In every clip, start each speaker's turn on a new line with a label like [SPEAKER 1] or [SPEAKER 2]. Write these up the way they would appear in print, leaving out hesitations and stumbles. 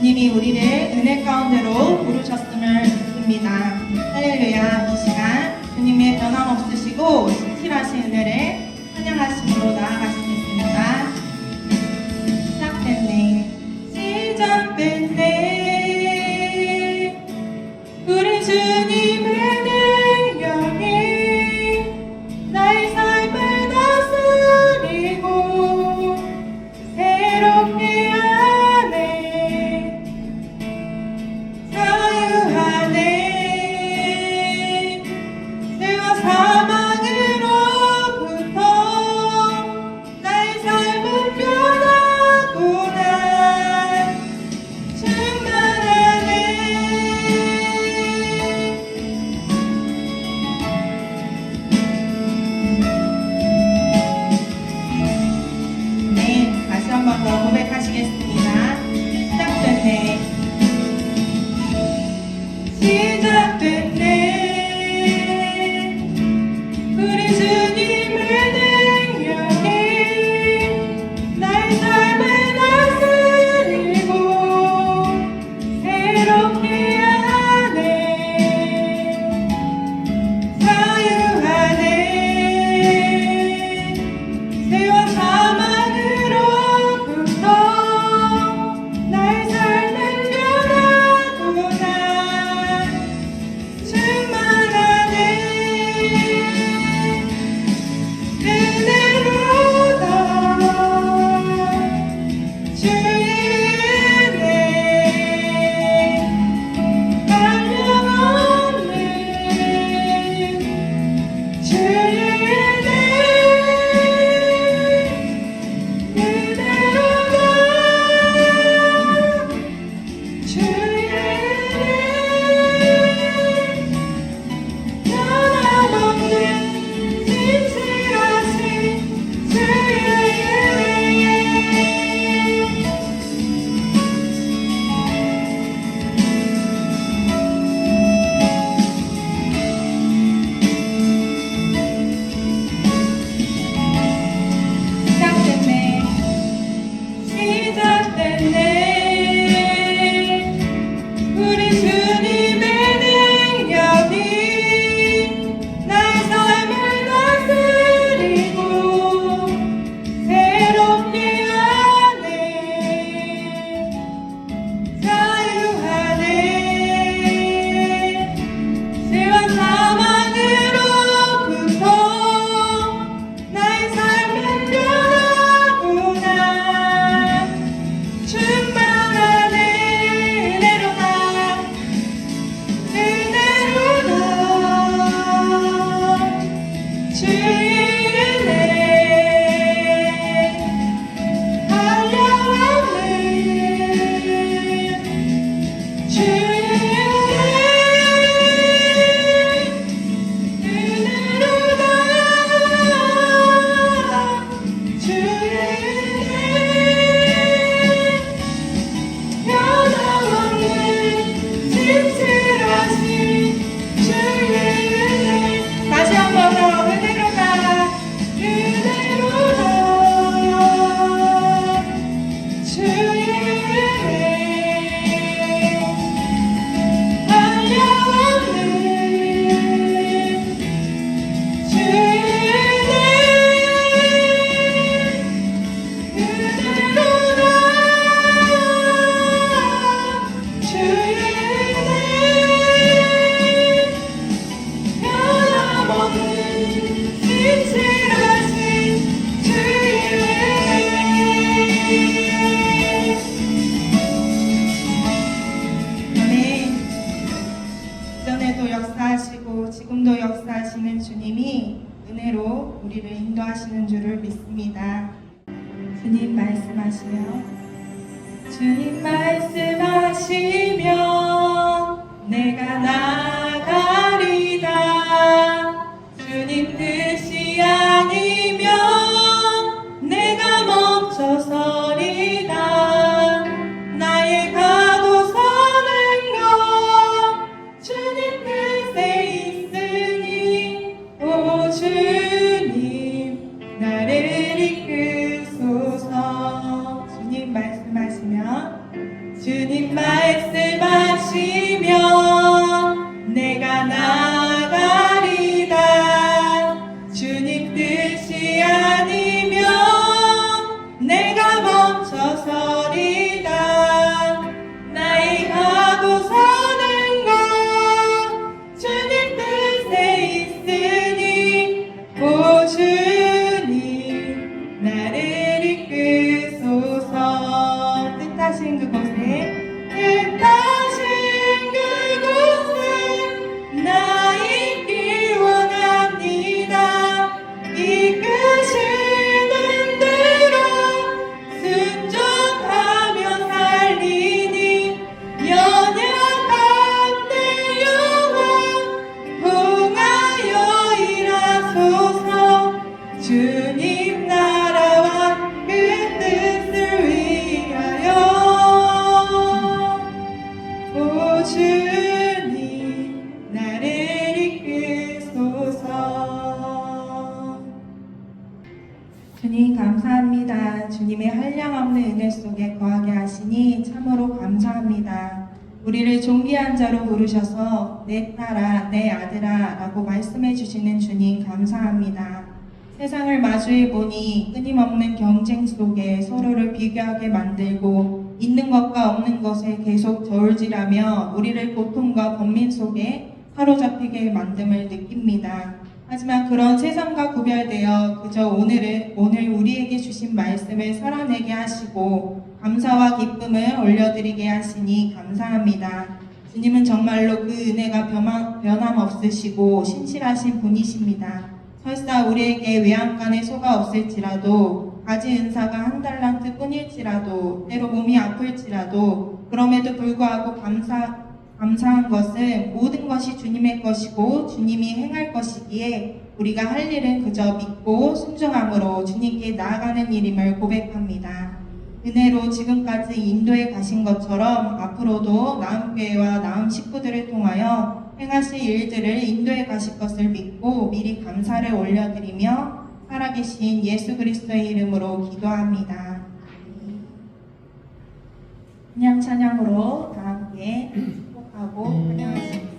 [SPEAKER 1] 주님이 우리를 은혜 가운데로 부르셨음을 믿습니다. 할렐루야. 이 시간 주님의 변함없으시고 신실하신 은혜를 찬양하심으로 나아가시겠습니다. 시작됐네 우리 주님의 능력이 나의 삶을 다스리고 새롭게 하네 자유하네 죄와 사망으로부터 나의 삶은 변하구나 고백하시겠습니다. 시작됐네 우리 주님의 능력이 나의 삶을 다스리고 새롭게 하네 자유하네 죄와 사망으로부터 나의 삶은 변하구나 충만하네 은혜로다 주의 은혜 한량없는 주의 은혜로다 주의 변함없는 신실하신 주의 시작됐네 우리 주님의 능력이 나의 삶을 다스리고 새롭게 하네 자유하네 죄와 사망으로부터 나의 삶은 변하구나 충만하네 은혜로다 주의 은혜 한량없는 주의 은혜로다 주의 은혜 변함없는 신실하신 주의 은혜 다시 한번 더 은혜로다 주의 은혜 한량없는 주의 은혜 은혜로다 주의 은혜 변함없는 신실하신 주의 아멘. 이전에도 역사하시고 지금도 역사하시는 주님이 은혜로 우리를 인도하시는 줄을 믿습니다. 주님 말씀하시면 내가 나가리다 주님 뜻이 아니면 내가 멈춰서리다 나의 가고 서는 것 주님 뜻에 있으니 오 주님 나를 이끄소서 주님 말씀하시면 주님 주님 감사합니다. 주님의 한량없는 은혜 속에 거하게 하시니 참으로 감사합니다. 우리를 존귀한 자로 부르셔서 내 딸아, 내 아들아 라고 말씀해 주시는 주님 감사합니다. 세상을 마주해 보니 끊임없는 경쟁 속에 서로를 비교하게 만들고 있는 것과 없는 것에 계속 저울질하며 우리를 고통과 번민 속에 사로잡히게 만듦을 느낍니다. 하지만 그런 세상과 구별되어 그저 오늘 우리에게 주신 말씀을 살아내게 하시고 감사와 기쁨을 올려드리게 하시니 감사합니다. 주님은 정말로 그 은혜가 변함없으시고 신실하신 분이십니다. 설사 우리에게 외양간에 소가 없을지라도 가진 은사가 한 달란트 뿐일지라도 때로 몸이 아플지라도 그럼에도 불구하고 감사한 것은 모든 것이 주님의 것이고 주님이 행할 것이기에 우리가 할 일은 그저 믿고 순종함으로 주님께 나아가는 일임을 고백합니다. 은혜로 지금까지 인도에 가신 것처럼 앞으로도 나음교회와 나음 식구들을 통하여 행하실 일들을 인도에 가실 것을 믿고 미리 감사를 올려드리며 살아계신 예수 그리스도의 이름으로 기도합니다. 그냥 찬양으로 다 함께 축복하고 찬양하시겠습니다.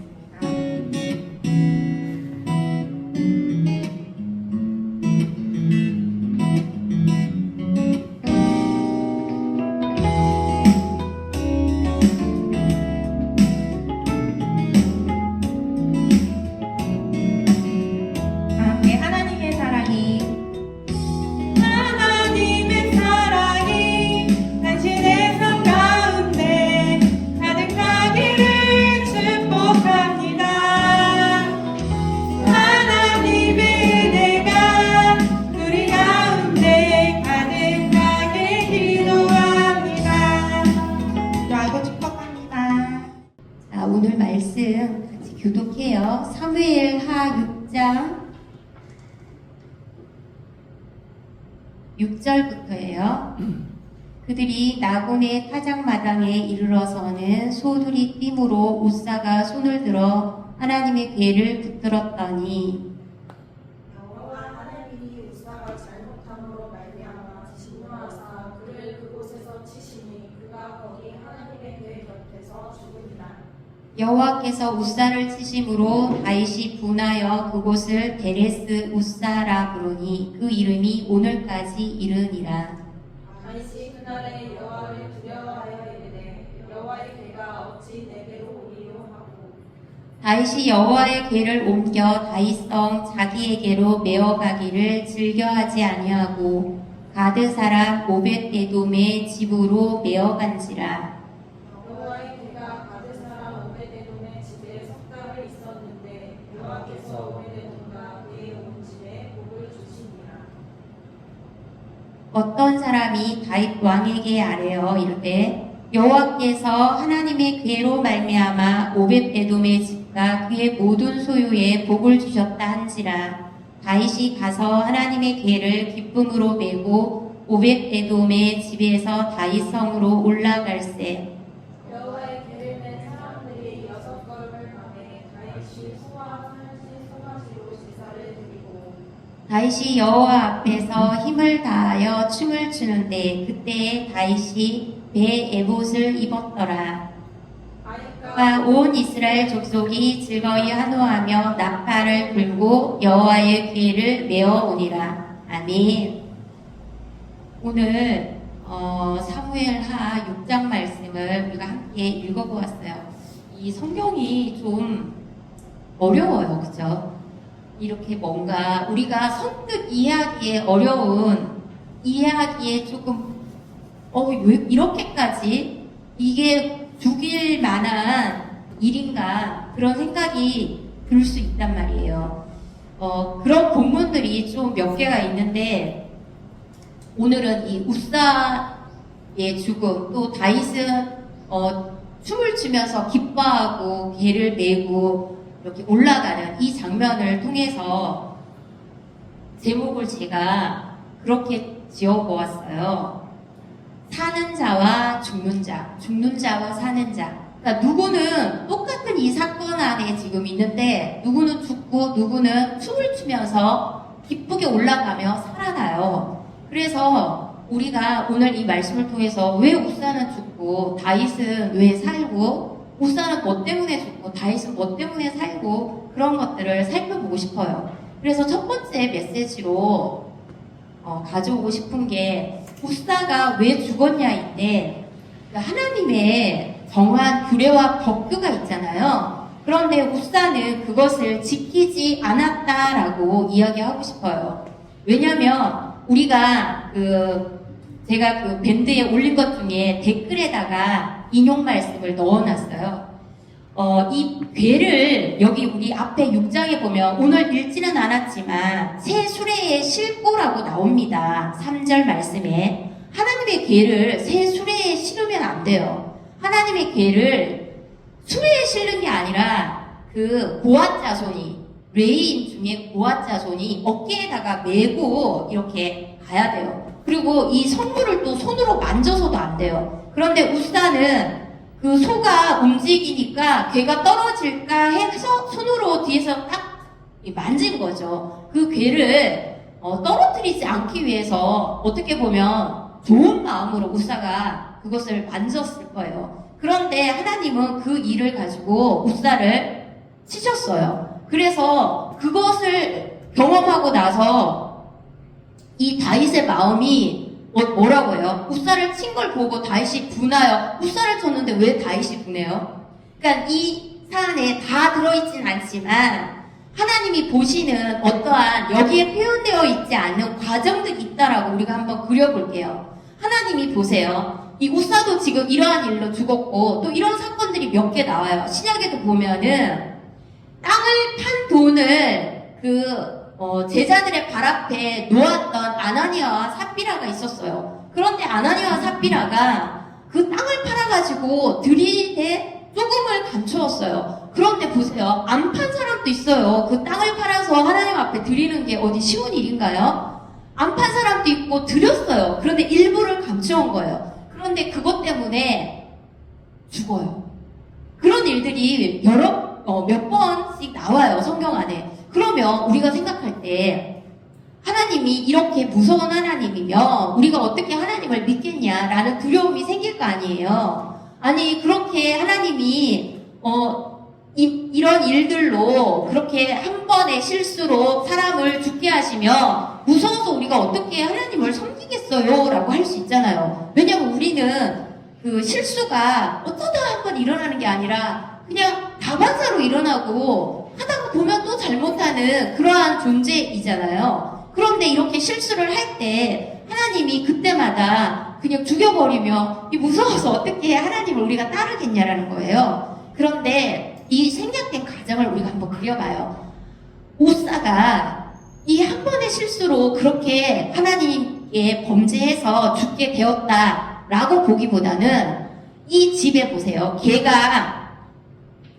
[SPEAKER 2] 오늘 말씀 같이 교독해요. 사무엘하 6장 6절부터예요. 그들이 나곤의 타작마당에 이르러서는 소들이 띠므로 우사가 손을 들어 하나님의 궤를 붙들었더니
[SPEAKER 3] 여호와 하나님이 우사가 잘못함으로 말미암아 진노하사 그를 그곳에서 치시니 그가 거기 하나님의 궤 곁에서 죽으니라.
[SPEAKER 2] 여호와께서 우사를 치심으로 다윗이 분하여 그곳을 베레스 우사라 부르니 그 이름이 오늘까지 이르니라.
[SPEAKER 3] 다윗이 그날에 여호와를 두려워하여 이르되 여호와의 궤가 어찌 내게로 오리요 하고
[SPEAKER 2] 다윗이 여호와의 궤를 옮겨 다윗성 자기에게로 메어가기를 즐겨하지 아니하고 가드 사람 오벳에돔의 집으로 메어간지라.
[SPEAKER 3] 여호와의 궤가 가드 사람 오베데돔의 집에 석 달을 있었는데 여호와께서 오베데돔과 그의 온 집에 복을 주시니라.
[SPEAKER 2] 어떤 사람이 다윗 왕에게 아뢰어 이르되 여호와께서 하나님의 궤로 말미암아 오벳에돔의 집과 그의 모든 소유에 복을 주셨다 한지라. 다윗이 가서 하나님의 궤를 기쁨으로 메고 오벳에돔의 집에서 다윗 성으로 올라갈새.
[SPEAKER 3] 여호와의 궤를 맨 사람들이 6걸음을 가매 다윗이 소와 산시 소가시로 제사를 드리고
[SPEAKER 2] 다윗이 여호와 앞에서 힘을 다하여 춤을 추는데 그때에 다윗이 배 에봇을 입었더라.
[SPEAKER 3] 아이가
[SPEAKER 2] 온 이스라엘 족속이 즐거이 환호하며 나팔을 불고 여호와의 궤를 메어오니라. 아멘. 오늘 사무엘하 6장 말씀을 우리가 함께 읽어보았어요. 이 성경이 좀 어려워요, 그죠? 이렇게 뭔가 우리가 선뜻 이해하기에 어려운, 이해하기에 조금 이렇게까지 이게 죽일 만한 일인가 그런 생각이 들 수 있단 말이에요. 그런 본문들이 좀 몇 개가 있는데 오늘은 이 우사의 죽음, 또 다윗은 춤을 추면서 기뻐하고 궤를 메고 이렇게 올라가는 이 장면을 통해서 제목을 제가 그렇게 지어보았어요. 사는 자와 죽는 자, 죽는 자와 사는 자. 그러니까 누구는 똑같은 이 사건 안에 지금 있는데 누구는 죽고 누구는 춤을 추면서 기쁘게 올라가며 살아나요. 그래서 우리가 오늘 이 말씀을 통해서 왜 우사는 죽고 다윗은 왜 살고, 우사는 뭐 때문에 죽고 다윗은 뭐 때문에 살고, 그런 것들을 살펴보고 싶어요. 그래서 첫 번째 메시지로 가져오고 싶은 게 우사가 왜 죽었냐인데, 하나님의 정한 규례와 법규가 있잖아요. 그런데 우사는 그것을 지키지 않았다라고 이야기하고 싶어요. 왜냐면 우리가 제가 그 밴드에 올린 것 중에 댓글에다가 인용 말씀을 넣어놨어요. 이 괴를 여기 우리 앞에 6장에 보면 오늘 읽지는 않았지만 새 수레에 싣고라고 나옵니다. 3절 말씀에 하나님의 괴를 새 수레에 실으면 안 돼요. 하나님의 괴를 수레에 실는 게 아니라 그 고앗 자손이, 레위인 중에 고앗 자손이 어깨에다가 메고 이렇게 가야 돼요. 그리고 이 성물을 또 손으로 만져서도 안 돼요. 그런데 우사는 그 소가 움직이니까 괴가 떨어질까 해서 손으로 뒤에서 딱 만진 거죠. 그 괴를 떨어뜨리지 않기 위해서 어떻게 보면 좋은 마음으로 우사가 그것을 만졌을 거예요. 그런데 하나님은 그 일을 가지고 우사를 치셨어요. 그래서 그것을 경험하고 나서 이 다윗의 마음이 뭐라고 해요? 우사를 친 걸 보고 다윗이 분하여. 우사를 쳤는데 왜 다윗이 분해요? 그러니까 이 사안에 다 들어있진 않지만 하나님이 보시는 어떠한 여기에 표현되어 있지 않는 과정들이 있다라고 우리가 한번 그려볼게요. 하나님이 보세요. 이 우사도 지금 이러한 일로 죽었고 또 이런 사건들이 몇 개 나와요. 신약에도 보면은 땅을 판 돈을 제자들의 발 앞에 놓았던 아나니아와 삽비라가 있었어요. 그런데 아나니아와 삽비라가 그 땅을 팔아가지고 들이대 조금을 감추었어요. 그런데 보세요. 안 판 사람도 있어요. 그 땅을 팔아서 하나님 앞에 드리는 게 어디 쉬운 일인가요? 안 판 사람도 있고 드렸어요. 그런데 일부를 감추온 거예요. 그런데 그것 때문에 죽어요. 그런 일들이 몇 번씩 나와요. 성경 안에. 그러면 우리가 생각할 때 하나님이 이렇게 무서운 하나님이면 우리가 어떻게 하나님을 믿겠냐라는 두려움이 생길 거 아니에요. 아니 그렇게 하나님이 이런 일들로 그렇게 한 번의 실수로 사람을 죽게 하시면 무서워서 우리가 어떻게 하나님을 섬기겠어요? 라고 할 수 있잖아요. 왜냐면 우리는 그 실수가 어쩌다 한 번 일어나는 게 아니라 그냥 다반사로 일어나고 하다가 보면 또 잘못하는 그러한 존재이잖아요. 그런데 이렇게 실수를 할 때 하나님이 그때마다 그냥 죽여버리면 무서워서 어떻게 하나님을 우리가 따르겠냐라는 거예요. 그런데 이 생략된 가정을 우리가 한번 그려봐요. 우사가 이 한 번의 실수로 그렇게 하나님께 범죄해서 죽게 되었다라고 보기보다는 이 집에 보세요.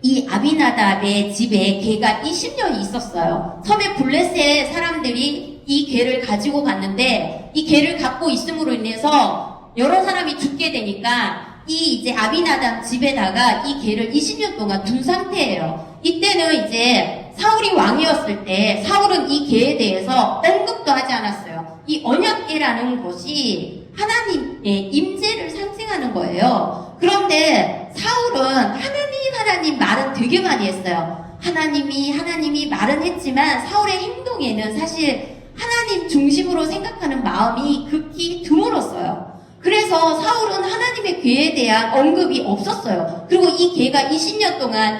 [SPEAKER 2] 이 아비나답의 집에 개가 20년이 있었어요. 처음에 블레셋 사람들이 이 개를 가지고 갔는데 이 개를 갖고 있음으로 인해서 여러 사람이 죽게 되니까 이제 아비나답 집에다가 이 개를 20년 동안 둔 상태예요. 이때는 이제 사울이 왕이었을 때 사울은 이 개에 대해서 언급도 하지 않았어요. 이 언약궤라는 것이 하나님의 임재를 상징하는 거예요. 그런데 사울은 하나님 말은 되게 많이 했어요. 하나님이 말은 했지만 사울의 행동에는 사실 하나님 중심으로 생각하는 마음이 극히 드물었어요. 그래서 사울은 하나님의 궤에 대한 언급이 없었어요. 그리고 이 궤가 20년 동안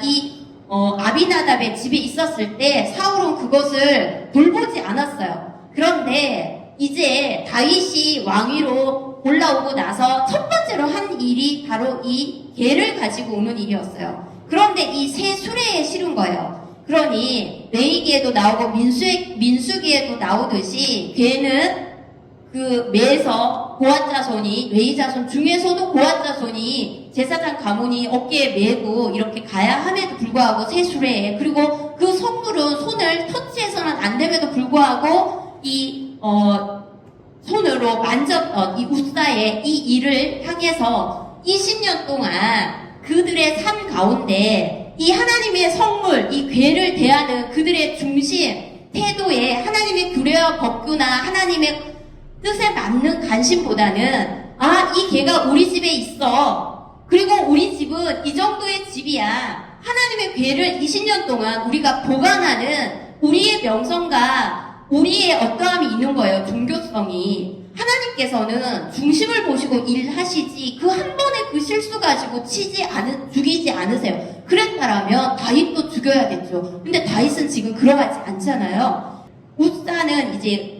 [SPEAKER 2] 아비나답의 집에 있었을 때 사울은 그것을 돌보지 않았어요. 그런데 이제 다윗이 왕위로 올라오고 나서 첫 번째로 한 일이 바로 이 궤를 가지고 오는 일이었어요. 그런데 이 새 수레에 실은 거예요. 그러니 레위기에도 나오고 민수기에도 나오듯이 궤는 그 매에서 고앗 자손이, 레위 자손 중에서도 고앗 자손이 제사장 가문이 어깨에 메고 이렇게 가야 함에도 불구하고 새 수레에, 그리고 그 성물은 손을 터치해서는 안 됨에도 불구하고 손으로 만졌던 이 우사의 이 일을 향해서 20년 동안 그들의 삶 가운데 이 하나님의 성물, 이 궤를 대하는 그들의 중심, 태도에 하나님의 규례와 법규나 하나님의 뜻에 맞는 관심보다는 이 개가 우리 집에 있어. 그리고 우리 집은 이 정도의 집이야. 하나님의 괴를 20년 동안 우리가 보관하는 우리의 명성과 우리의 어떠함이 있는 거예요. 종교성이. 하나님께서는 중심을 보시고 일하시지 그 한 번의 그 실수 가지고 죽이지 않으세요. 그랬다라면 다윗도 죽여야겠죠. 근데 다윗은 지금 그러하지 않잖아요. 우사는 이제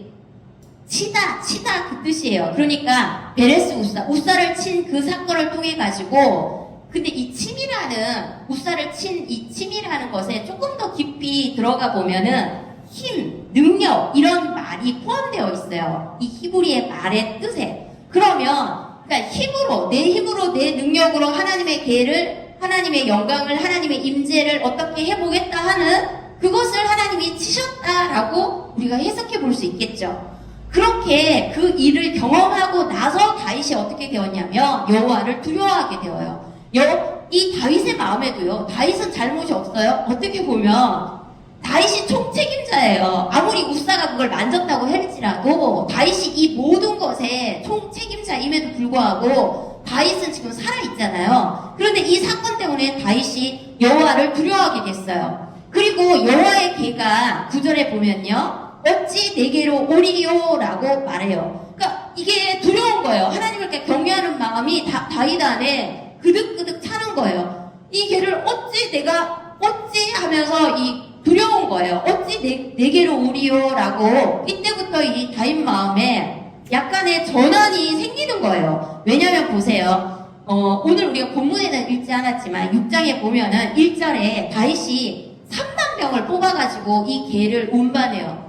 [SPEAKER 2] 치다 그 뜻이에요. 그러니까 베레스 우사를 친 그 사건을 통해 가지고 근데 이 우사를 친 이 침이라는 것에 조금 더 깊이 들어가 보면은 힘, 능력 이런 말이 포함되어 있어요. 이 히브리의 말의 뜻에. 그러면 그러니까 내 힘으로 내 능력으로 하나님의 계를 하나님의 영광을 하나님의 임재를 어떻게 해보겠다 하는 그것을 하나님이 치셨다라고 우리가 해석해 볼 수 있겠죠. 그렇게 그 일을 경험하고 나서 다윗이 어떻게 되었냐면 여호와를 두려워하게 되어요. 이 다윗의 마음에도요. 다윗은 잘못이 없어요. 어떻게 보면 다윗이 총책임자예요. 아무리 우사가 그걸 만졌다고 할지라도 다윗이 이 모든 것에 총책임자임에도 불구하고 다윗은 지금 살아있잖아요. 그런데 이 사건 때문에 다윗이 여호와를 두려워하게 됐어요. 그리고 여호와의 계가 9절에 보면요. 어찌 내게로 오리요라고 말해요. 그러니까 이게 두려운 거예요. 하나님을 이렇게 경외하는 마음이 다윗 안에 그득그득 차는 거예요. 이 계를 어찌 하면서 두려운 거예요. 어찌 내게로 오리요라고 이때부터 이 다윗 마음에 약간의 전환이 생기는 거예요. 왜냐면 보세요. 오늘 우리가 본문에는 읽지 않았지만 6장에 보면은 1절에 다윗이 3만 명을 뽑아가지고 이 계를 운반해요.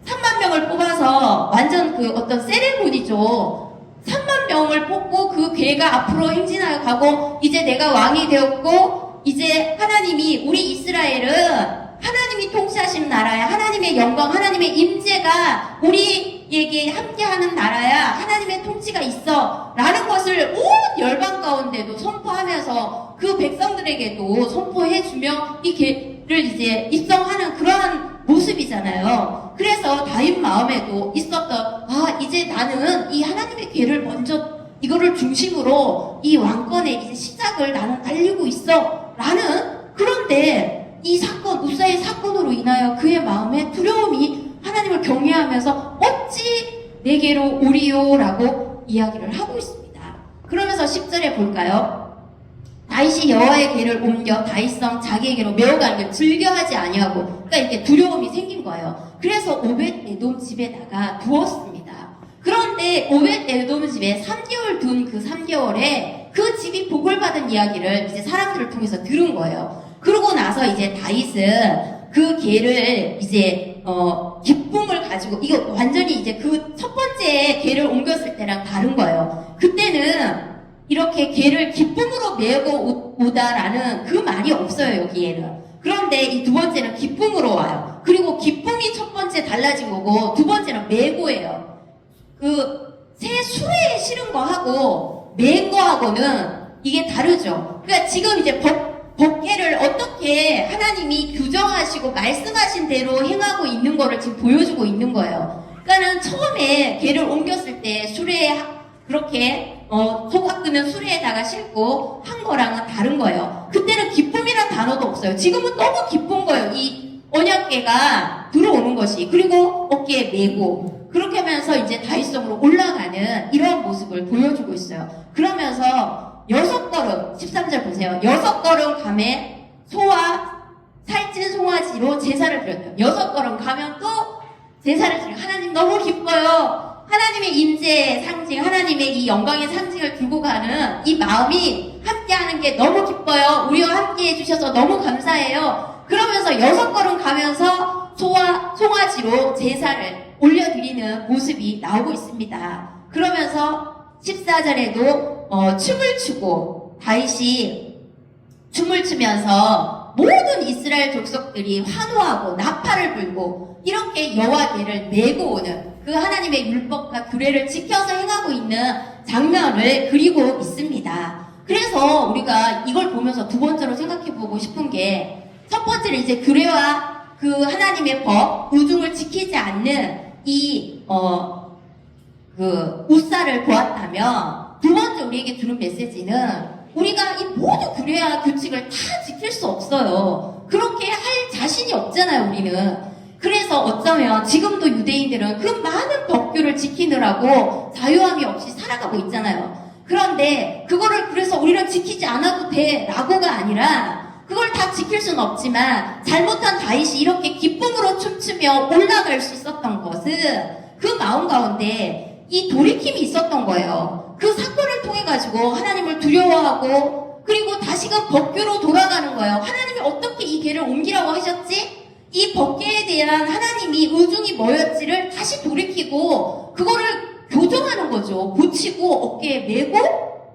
[SPEAKER 2] 3만 명을 뽑아서 완전 그 어떤 세레모니죠. 3만 명을 뽑고 그 괴가 앞으로 행진하여 가고 이제 내가 왕이 되었고 이제 하나님이 우리 이스라엘은 하나님이 통치하시는 나라야. 하나님의 영광, 하나님의 임재가 우리에게 함께하는 나라야. 하나님의 통치가 있어. 라는 것을 온 열방 가운데도 선포하면서 그 백성들에게도 선포해주며 이 계를 이제 입성하는 그러한 모습이잖아요. 그래서 다윗 마음에도 있었던 이제 나는 이 하나님의 계를 먼저 이거를 중심으로 이 왕권의 이제 시작을 나는 알리고 있어. 그런데 이 사건, 우사의 사건으로 인하여 그의 마음에 두려움이 하나님을 경외하면서 어찌 내게로 오리요라고 이야기를 하고 있습니다. 그러면서 10절에 볼까요? 다윗이 여호와의 계를 옮겨 다윗성 자기에게로 메어가는 걸 즐겨하지 아니하고 그러니까 이렇게 두려움이 생긴 거예요. 그래서 오벳에돔 집에다가 두었습니다. 그런데 오벳에돔 집에 3개월 둔 그 3개월에 그 집이 복을 받은 이야기를 이제 사람들을 통해서 들은 거예요. 그러고 나서 이제 다윗은 그 계를 이제 기쁨을 가지고 이거 완전히 이제 그 첫 번째 계를 옮겼을 때랑 다른 거예요. 그때는 이렇게 계를 기쁨으로 메고 오다라는 그 말이 없어요, 여기에는. 그런데 이 두 번째는 기쁨으로 와요. 그리고 기쁨이 첫 번째 달라진 거고 두 번째는 메고예요. 그 새 수레에 실은 거하고 맨 거하고는 이게 다르죠. 그러니까 지금 이제 법계를 어떻게 하나님이 규정하시고 말씀하신 대로 행하고 있는 거를 지금 보여주고 있는 거예요. 그러니까는 처음에 계를 옮겼을 때 수레에 그렇게 소가 끄는 수레에다가 싣고 한 거랑은 다른 거예요. 그때는 기쁨이란 단어도 없어요. 지금은 너무 기쁜 거예요. 이 언약궤가 들어오는 것이. 그리고 어깨에 메고 그렇게 하면서 이제 다윗성으로 올라가는 이런 모습을 보여주고 있어요. 그러면서 6걸음 13절 보세요. 6걸음 가매 소와 살찐 송아지로 제사를 드렸대요. 6걸음 가면 또 제사를 드려요. 하나님 너무 기뻐요. 하나님의 임재의 상징, 하나님의 이 영광의 상징을 들고 가는 이 마음이 함께하는 게 너무 기뻐요. 우리와 함께 해주셔서 너무 감사해요. 그러면서 6걸음 가면서 소와 송아지로 제사를 올려드리는 모습이 나오고 있습니다. 그러면서 14절에도 춤을 추고 다윗이 춤을 추면서 모든 이스라엘 족속들이 환호하고 나팔을 불고 이렇게 여호와께를 메고 오는 그 하나님의 율법과 규례를 지켜서 행하고 있는 장면을 그리고 있습니다. 그래서 우리가 이걸 보면서 두 번째로 생각해보고 싶은 게 첫 번째는 이제 규례와 그 하나님의 법, 의중을 지키지 않는 그 그 우사를 보았다면 두 번째 우리에게 주는 메시지는 우리가 이 모두 규례와 규칙을 다 지킬 수 없어요. 그렇게 할 자신이 없잖아요, 우리는. 그래서 어쩌면 지금도 유대인들은 그 많은 법규를 지키느라고 자유함이 없이 살아가고 있잖아요. 그런데 그거를 그래서 우리는 지키지 않아도 돼 라고가 아니라 그걸 다 지킬 수는 없지만 잘못한 다윗이 이렇게 기쁨으로 춤추며 올라갈 수 있었던 것은 그 마음 가운데 이 돌이킴이 있었던 거예요. 그 사건을 통해 가지고 하나님을 두려워하고 그리고 다시금 법규로 돌아가는 거예요. 하나님이 어떻게 이 길을 옮기라고 하셨지? 이 법계에 대한 하나님이 의중이 뭐였지를 다시 돌이키고 그거를 교정하는 거죠. 고치고 어깨에 메고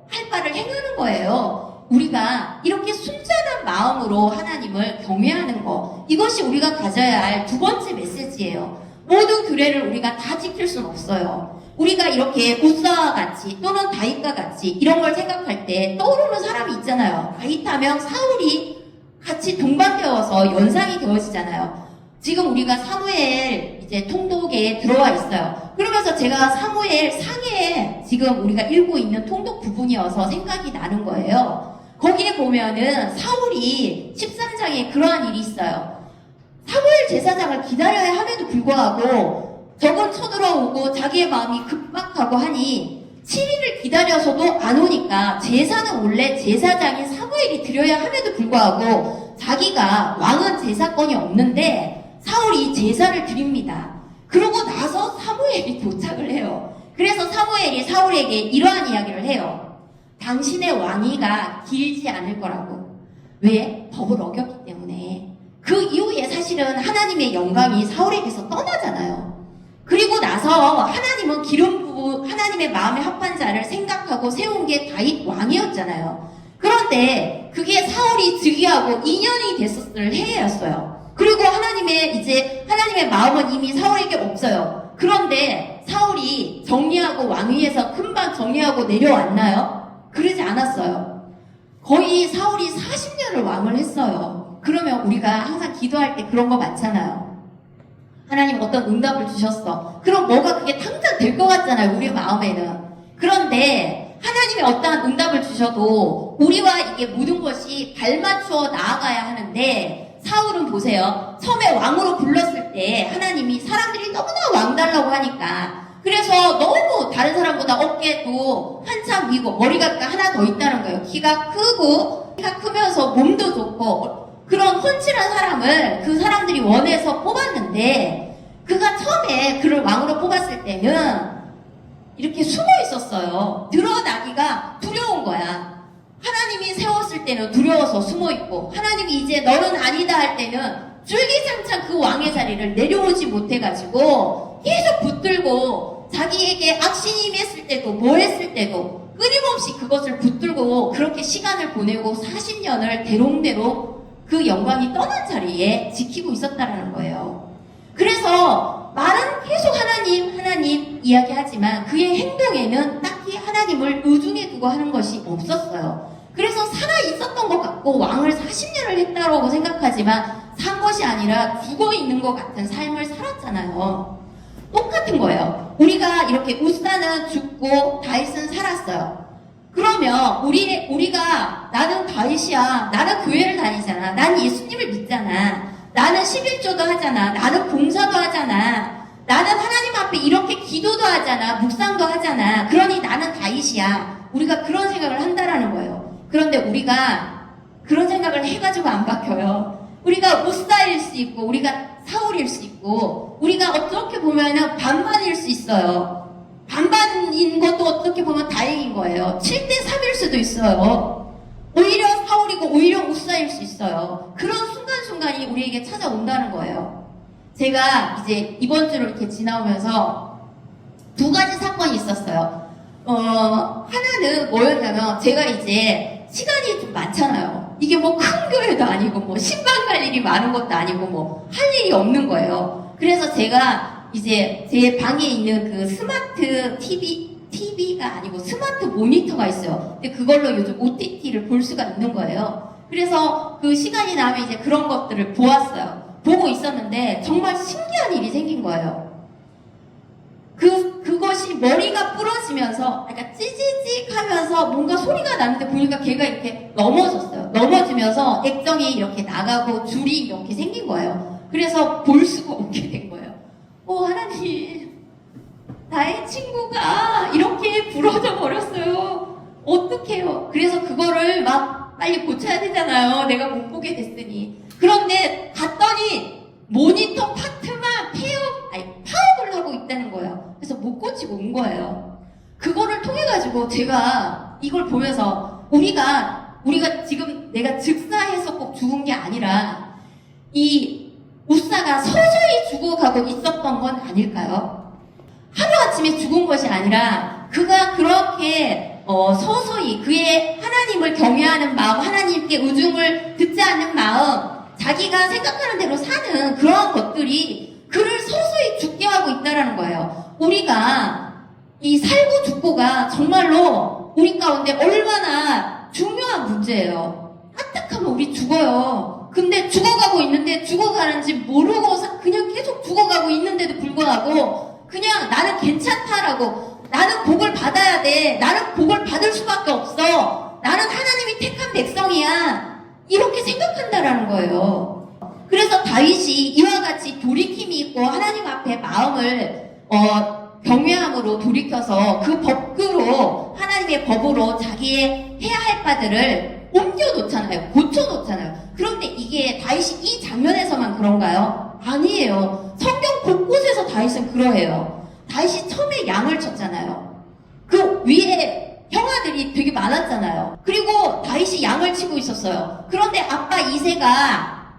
[SPEAKER 2] 할 바를 행하는 거예요. 우리가 이렇게 순전한 마음으로 하나님을 경외하는 거, 이것이 우리가 가져야 할 두 번째 메시지예요. 모든 규례를 우리가 다 지킬 수는 없어요. 우리가 이렇게 우사와 같이 또는 다윗과 같이 이런 걸 생각할 때 떠오르는 사람이 있잖아요. 다윗하면 사울이 같이 동반되어서 연상이 되어지잖아요. 지금 우리가 사무엘 이제 통독에 들어와 있어요. 그러면서 제가 사무엘 상에 지금 우리가 읽고 있는 통독 부분이어서 생각이 나는 거예요. 거기에 보면은 사울이 13장에 그러한 일이 있어요. 사무엘 제사장을 기다려야 함에도 불구하고 적은 쳐들어오고 자기의 마음이 급박하고 하니 7일을 기다려서도 안 오니까 제사는 원래 제사장인 사무엘이 드려야 함에도 불구하고 자기가 왕은 제사권이 없는데 사울이 제사를 드립니다. 그러고 나서 사무엘이 도착을 해요. 그래서 사무엘이 사울에게 이러한 이야기를 해요. 당신의 왕위가 길지 않을 거라고. 왜? 법을 어겼기 때문에. 그 이후에 사실은 하나님의 영광이 사울에게서 떠나잖아요. 그리고 나서 하나님은 기름 부부 하나님의 마음에 합한 자를 생각하고 세운 게 다윗 왕이었잖아요. 그런데 그게 사울이 즉위하고 2년이 됐었을 해였어요. 그리고 하나님의 마음은 이미 사울에게 없어요. 그런데 사울이 정리하고 왕위에서 금방 정리하고 내려왔나요? 그러지 않았어요. 거의 사울이 40년을 왕을 했어요. 그러면 우리가 항상 기도할 때 그런 거 많잖아요. 하나님 어떤 응답을 주셨어. 그럼 뭐가 그게 당장 될 것 같잖아요, 우리 마음에는. 그런데 하나님이 어떠한 응답을 주셔도 우리와 이게 모든 것이 발맞추어 나아가야 하는데 사울은 보세요. 처음에 왕으로 불렀을 때 하나님이 사람들이 너무나 왕 달라고 하니까 그래서 너무 다른 사람보다 어깨도 한참 위고 머리가 하나 더 있다는 거예요. 키가 크면서 몸도 좋고 그런 훤칠한 사람을 그 사람들이 원해서 뽑았는데 그가 처음에 그를 왕으로 뽑았을 때는 이렇게 숨어 있었어요. 드러나기가 두려운 거야. 하나님이 세웠을 때는 두려워서 숨어 있고 하나님이 이제 너는 아니다 할 때는 줄기장창 그 왕의 자리를 내려오지 못해가지고 계속 붙들고 자기에게 악신이 임했을 때도 뭐 했을 때도 끊임없이 그것을 붙들고 그렇게 시간을 보내고 40년을 대롱대롱 그 영광이 떠난 자리에 지키고 있었다라는 거예요. 그래서 말은 계속 하나님 이야기하지만 그의 행동에는 딱히 하나님을 의중에 두고 하는 것이 없었어요. 그래서 살아 있었던 것 같고 왕을 40년을 했다고 생각하지만 산 것이 아니라 죽어 있는 것 같은 삶을 살았잖아요. 똑같은 거예요. 우리가 이렇게 우사는 죽고 다윗은 살았어요. 그러면 우리가 나는 다윗이야. 나는 교회를 다니잖아. 난 예수님을 믿잖아. 나는 11조도 하잖아. 나는 봉사도 하잖아. 나는 하나님 앞에 이렇게 기도도 하잖아. 묵상도 하잖아. 그러니 나는 다윗이야. 우리가 그런 생각을 한다라는 거예요. 그런데 우리가 그런 생각을 해가지고 안 바뀌어요. 우리가 우사일 수 있고 우리가 사울일 수 있고 우리가 어떻게 보면은 반반일 수 있어요. 반반인 것도 어떻게 보면 다행인 거예요. 7대3일 수도 있어요. 오히려 사울이고 오히려 우사일 수 있어요. 그런 순간순간이 우리에게 찾아온다는 거예요. 제가 이제 이번 주를 이렇게 지나오면서 두 가지 사건이 있었어요. 하나는 뭐였냐면 제가 이제 시간이 좀 많잖아요. 이게 뭐 큰 교회도 아니고 뭐 신방 갈 일이 많은 것도 아니고 뭐 할 일이 없는 거예요. 그래서 제가 이제 제 방에 있는 그 스마트 TV가 아니고 스마트 모니터가 있어요. 근데 그걸로 요즘 OTT를 볼 수가 있는 거예요. 그래서 그 시간이 나면 이제 그런 것들을 보았어요. 보고 있었는데 정말 신기한 일이 생긴 거예요. 그것이 것이 머리가 부러지면서 약간 찌지직 하면서 뭔가 소리가 나는데 보니까 걔가 이렇게 넘어졌어요. 넘어지면서 액정이 이렇게 나가고 줄이 이렇게 생긴 거예요. 그래서 볼 수가 없게 된 거예요. 하나님, 나의 친구가 이렇게 부러져 버렸어요. 어떡해요? 그래서 그거를 막 빨리 고쳐야 되잖아요. 내가 못 보게 됐으니. 그런데 갔더니 모니터 파트만 파업을 하고 있다는 거예요. 그래서 못 고치고 온 거예요. 그거를 통해가지고 제가 이걸 보면서 우리가 지금 내가 즉사해서 꼭 죽은 게 아니라 이 우사가 서서히 죽어가고 있었던 건 아닐까요? 하루아침에 죽은 것이 아니라 그가 그렇게 서서히 그의 하나님을 경외하는 마음, 하나님께 의중을 듣지 않는 마음, 자기가 생각하는 대로 사는 그러한 것들이 그를 서서히 죽게 하고 있다는 거예요. 우리가 이 살고 죽고가 정말로 우리 가운데 얼마나 중요한 문제예요. 까딱하면 우리 죽어요. 근데 죽어가고 있는데 죽어가는지 모르고 그냥 계속 죽어가고 있는데도 불구하고 그냥 나는 괜찮다라고, 나는 복을 받아야 돼, 나는 복을 받을 수밖에 없어, 나는 하나님이 택한 백성이야, 이렇게 생각한다라는 거예요. 그래서 다윗이 이와 같이 돌이킴이 있고 하나님 앞에 마음을 경외함으로 돌이켜서 그 법으로, 하나님의 법으로 자기의 해야 할 바들을 옮겨놓잖아요. 고쳐놓잖아요. 그런데 이게 다윗이 이 장면에서만 그런가요? 아니에요. 성경 곳곳에서 다윗은 그러해요. 다윗이 처음에 양을 쳤잖아요. 그 위에 형아들이 되게 많았잖아요. 그리고 다윗이 양을 치고 있었어요. 그런데 아빠 이새가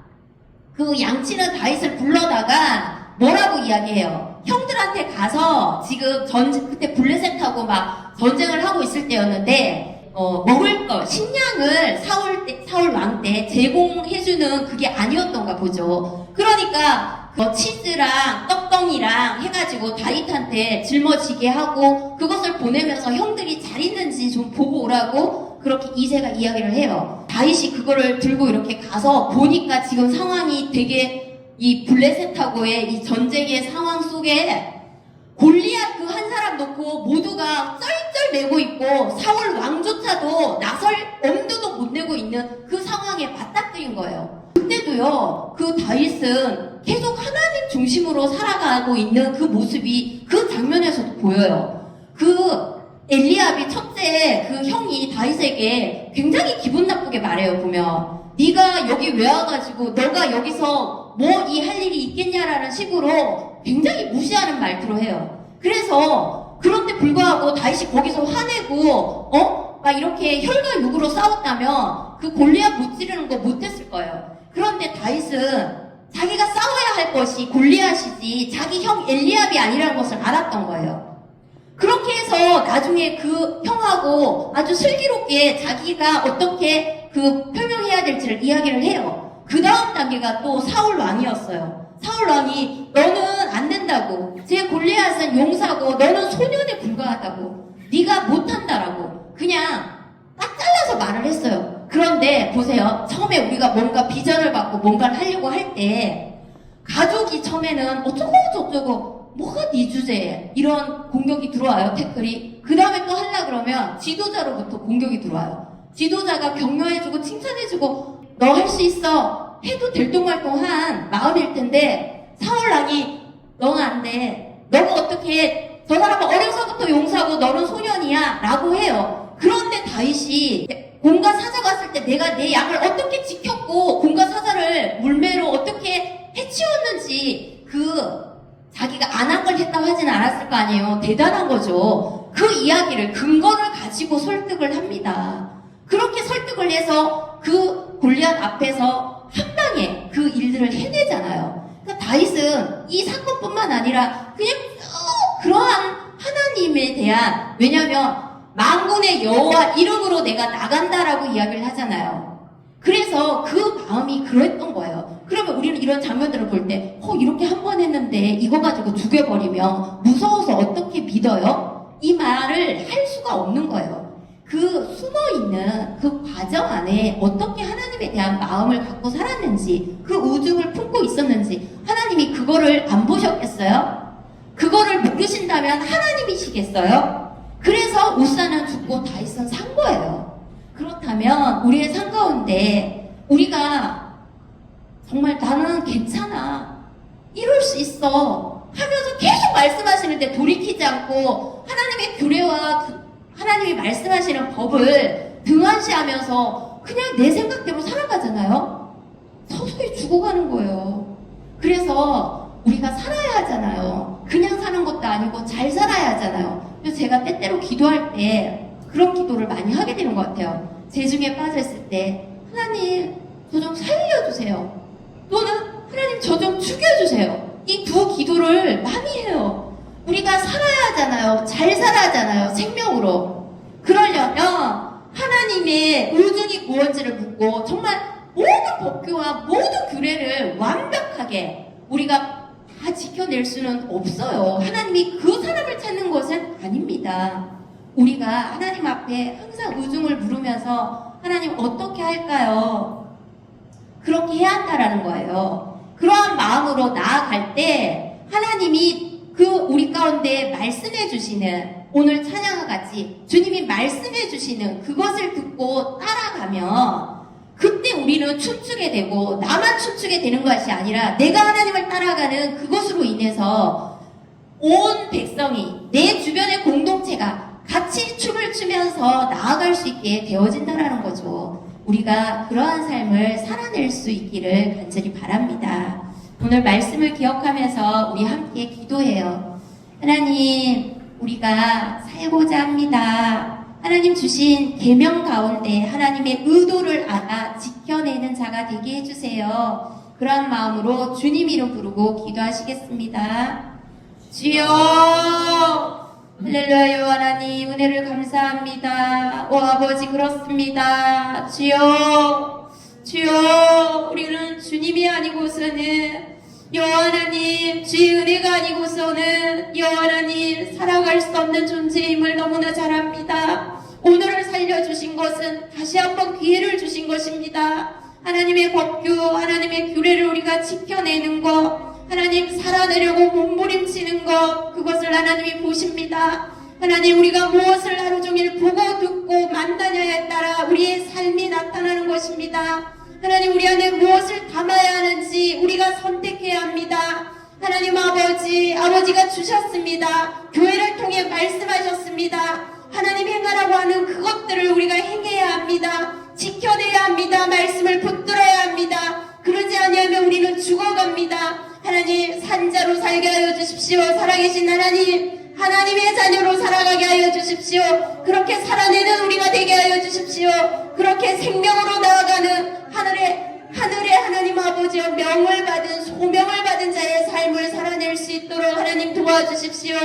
[SPEAKER 2] 그 양치는 다윗을 불러다가 뭐라고 이야기해요? 형들한테 가서 지금 그때 블레셋하고 막 전쟁을 하고 있을 때였는데 먹을 거, 식량을 사울 왕 때 제공해주는 그게 아니었던가 보죠. 그러니까 치즈랑 떡덩이랑 해가지고 다윗한테 짊어지게 하고 그것을 보내면서 형들이 잘 있는지 좀 보고 오라고 그렇게 이새가 이야기를 해요. 다윗이 그거를 들고 이렇게 가서 보니까 지금 상황이 되게 이 블레셋하고의 이 전쟁의 상황 속에 골리앗 그 한 사람 놓고 모두가 쩔쩔매고 있고 사울 왕조차도 나설 엄두도 못 내고 있는 그 상황에 맞닥뜨린 거예요. 그때도요, 그 다윗은 계속 하나님 중심으로 살아가고 있는 그 모습이 그 장면에서도 보여요. 그 엘리압이 첫째 그 형이 다윗에게 굉장히 기분 나쁘게 말해요. 보면 네가 여기 왜 와가지고 너가 여기서 뭐 이 할 일이 있겠냐라는 식으로 굉장히 무시하는 말투로 해요. 그래서 그런데 불구하고 다윗이 거기서 화내고 막 이렇게 혈과 육으로 싸웠다면 그 골리앗 무찌르는 거 못했을 거예요. 그런데 다윗은 자기가 싸워야 할 것이 골리앗이지 자기 형 엘리압이 아니라는 것을 알았던 거예요. 그렇게 해서 나중에 그 형하고 아주 슬기롭게 자기가 어떻게 그 표명해야 될지를 이야기를 해요. 그 다음 단계가 또 사울 왕이었어요. 사울 왕이 너는 안 된다고, 제 골리앗은 용사고 너는 소년에 불과하다고, 네가 못한다라고 그냥 딱 잘라서 말을 했어요. 그런데 보세요. 처음에 우리가 뭔가 비전을 받고 뭔가를 하려고 할 때 가족이 처음에는 어쩌고 저쩌고 뭐가 네 주제에 이런 공격이 들어와요. 태클이. 그 다음에 또 하려 그러면 지도자로부터 공격이 들어와요. 지도자가 격려해주고 칭찬해주고 너 할 수 있어 해도 될동말동한 마음일 텐데 사울왕이 너는 안 돼, 너가 어떻게 해, 저 사람은 어려서부터 용사고 너는 소년이야 라고 해요. 그런데 다윗이 공과 사자 갔을 때 내가 내 양을 어떻게 지켰고 공과 사자를 물매로 어떻게 해치웠는지 자기가 안 한 걸 했다고 하진 않았을 거 아니에요. 대단한 거죠. 그 이야기를 근거를 가지고 설득을 합니다. 그렇게 설득을 해서 그 골리앗 앞에서 한 방에 그 일들을 해내잖아요. 그러니까 다윗은 이 사건뿐만 아니라 그냥 그러한 하나님에 대한, 왜냐하면 만군의 여호와 이름으로 내가 나간다라고 이야기를 하잖아요. 그래서 그 마음이 그랬던 거예요. 그러면 우리는 이런 장면들을 볼 때 이렇게 한 번 했는데 이거 가지고 죽여버리면 무서워서 어떻게 믿어요? 이 말을 할 수가 없는 거예요. 그 숨어있는 그 과정 안에 어떻게 하나님에 대한 마음을 갖고 살았는지, 그 우중을 품고 있었는지 하나님이 그거를 안 보셨겠어요? 그거를 모르신다면 하나님이시겠어요? 그래서 우사는 죽고 다윗은 산 거예요. 그렇다면 우리의 삶 가운데 우리가 정말 나는 괜찮아, 이룰 수 있어 하면서 계속 말씀하시는데 돌이키지 않고 하나님의 규례와 하나님이 말씀하시는 법을 등한시하면서 그냥 내 생각대로 살아가잖아요. 서서히 죽어가는 거예요. 그래서 우리가 살아야 하잖아요. 그냥 사는 것도 아니고 잘 살아야 하잖아요. 그래서 제가 때때로 기도할 때 그런 기도를 많이 하게 되는 것 같아요. 재중에 빠져있을 때 하나님 저 좀 살려주세요, 또는 하나님 저 좀 죽여주세요. 이 두 기도를 많이 해요. 우리가 살아야 하잖아요. 잘 살아야 하잖아요. 생명으로. 그러려면 하나님의 의중이 무엇인지를 묻고 정말 모든 법규와 모든 규례를 완벽하게 우리가 다 지켜낼 수는 없어요. 하나님이 그 사람을 찾는 것은 아닙니다. 우리가 하나님 앞에 항상 의중을 물으면서 하나님 어떻게 할까요? 그렇게 해야 한다라는 거예요. 그러한 마음으로 나아갈 때 하나님이 그 우리 가운데 말씀해 주시는, 오늘 찬양과 같이 주님이 말씀해 주시는 그것을 듣고 따라가면 그때 우리는 춤추게 되고, 나만 춤추게 되는 것이 아니라 내가 하나님을 따라가는 그것으로 인해서 온 백성이, 내 주변의 공동체가 같이 춤을 추면서 나아갈 수 있게 되어진다는 거죠. 우리가 그러한 삶을 살아낼 수 있기를 간절히 바랍니다. 오늘 말씀을 기억하면서 우리 함께 기도해요. 하나님, 우리가 살고자 합니다. 하나님 주신 계명 가운데 하나님의 의도를 알아 지켜내는 자가 되게 해주세요. 그러한 마음으로 주님 이름 부르고 기도하시겠습니다. 주여, 할렐루야. 하나님 은혜를 감사합니다. 오 아버지, 그렇습니다. 주여, 주여, 우리는 주님이 아니고서는, 여호와 하나님, 주의 은혜가 아니고서는 여호와 하나님 살아갈 수 없는 존재임을 너무나 잘 압니다. 오늘을 살려주신 것은 다시 한번 기회를 주신 것입니다. 하나님의 법규, 하나님의 규례를 우리가 지켜내는 것, 하나님 살아내려고 몸부림치는 것, 그것을 하나님이 보십니다. 하나님, 우리가 무엇을 하루 종일 보고 듣고 만다냐에 따라 우리의 삶이 나타나는 것입니다. 하나님, 우리 안에 무엇을 담아야 하는지 우리가 선택해야 합니다. 하나님 아버지가 주셨습니다. 교회를 통해 말씀하셨습니다. 하나님 행하라고 하는 그것들을 우리가 행해야 합니다. 지켜내야 합니다. 말씀을 붙들어야 합니다. 그러지 아니하면 우리는 죽어갑니다. 하나님, 산자로 살게 하여 주십시오. 살아계신 하나님, 하나님의 자녀로 살아가게 하여 주십시오. 그렇게 살아내는 우리가 되게 하여 주십시오. 그렇게 생명으로 나아가는 하늘의 하나님 아버지여, 명을 받은, 소명을 받은 자의 삶을 살아낼 수 있도록 하나님 도와주십시오.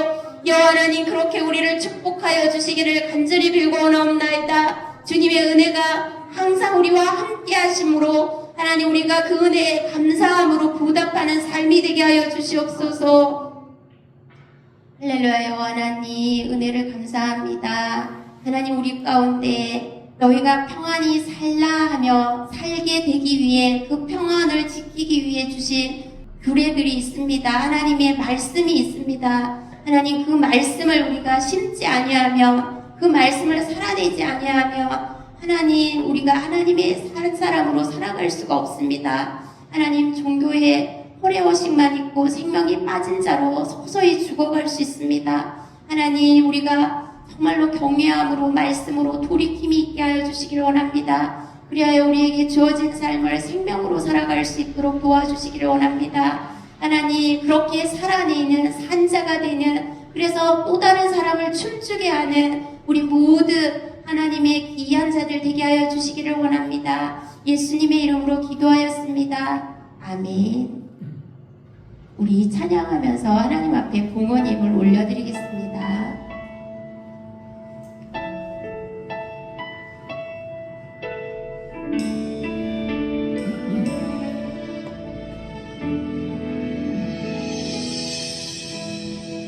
[SPEAKER 2] 여호와 하나님, 그렇게 우리를 축복하여 주시기를 간절히 빌고나옵나이다. 주님의 은혜가 항상 우리와 함께 하심으로 하나님, 우리가 그 은혜에 감사함으로 보답하는 삶이 되게 하여 주시옵소서. 할렐루야. 여호와 하나님, 은혜를 감사합니다. 하나님, 우리 가운데 너희가 평안히 살라 하며 살게 되기 위해, 그 평안을 지키기 위해 주신 규례들이 있습니다. 하나님의 말씀이 있습니다. 하나님, 그 말씀을 우리가 심지 아니하며 그 말씀을 살아내지 아니하며 하나님, 우리가 하나님의 사람으로 살아갈 수가 없습니다. 하나님, 종교의 호레호식만 있고 생명이 빠진 자로 서서히 죽어갈 수 있습니다. 하나님, 우리가 정말로 경외함으로 말씀으로 돌이킴이 있게 하여 주시기를 원합니다. 그리하여 우리에게 주어진 삶을 생명으로 살아갈 수 있도록 도와주시기를 원합니다. 하나님, 그렇게 살아내는 산자가 되는, 그래서 또 다른 사람을 춤추게 하는 우리 모든 하나님의 귀한 자들 되게 하여 주시기를 원합니다. 예수님의 이름으로 기도하였습니다. 아멘. 우리 찬양하면서 하나님 앞에 봉헌임을 올려드리겠습니다.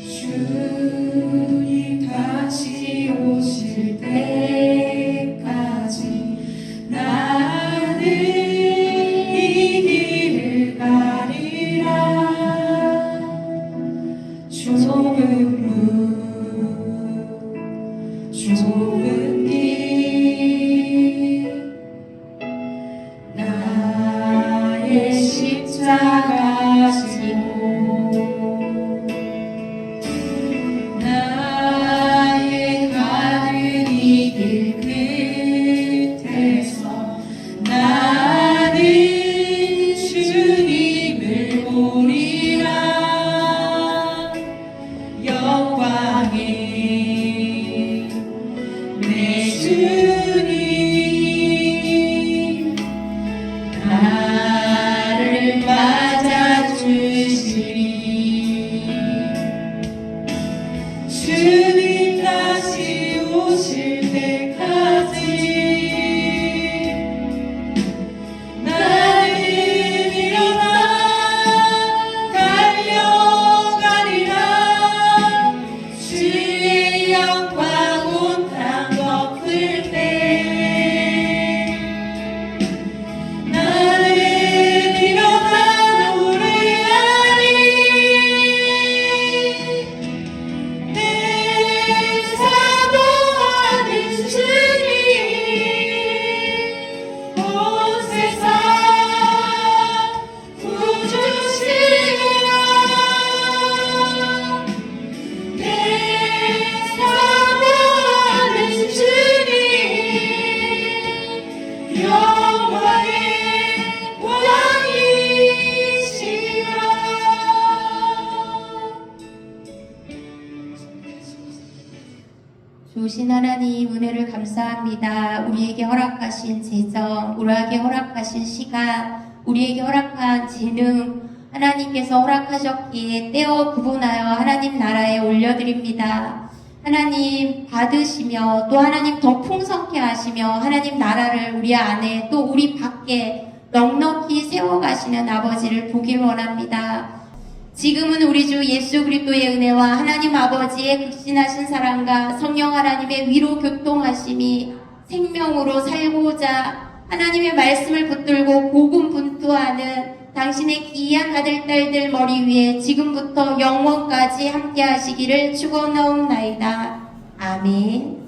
[SPEAKER 1] 주님 다시 오실 때까지 나는 이 길을 가리라. 주 좁은 길 나의 십자가 지고 나의 가는 이 길 끝에서 나는 주님을 보리라 영광의 내 주님 나를 맞아주시리 주님 다시 오실 때까지 나는 일어나 달려가리라 주의 영광 온 땅 덮을 때 나는 일어나 노래하리 내 사모하는 주님 온 세상 구주시라 내 사모하는 주님 영광의 왕이시라.
[SPEAKER 2] 주신 하나님 은혜를 감사합니다. 우리에게 허락하신 재정, 우리에게 허락하신 시간, 우리에게 허락한 재능, 하나님께서 허락하셨기에 떼어 구분하여 하나님 나라에 올려드립니다. 하나님 받으시며 또 하나님 더 풍성케 하시며 하나님 나라를 우리 안에 또 우리 밖에 넉넉히 세워가시는 아버지를 보길 원합니다. 지금은 우리 주 예수 그리스도의 은혜와 하나님 아버지의 극진하신 사랑과 성령 하나님의 위로 교통하심이 생명으로 살고자 하나님의 말씀을 붙들고 고군분투하는 당신의 귀한 아들 딸들 머리 위에 지금부터 영원까지 함께 하시기를 축원하옵나이다. 아멘.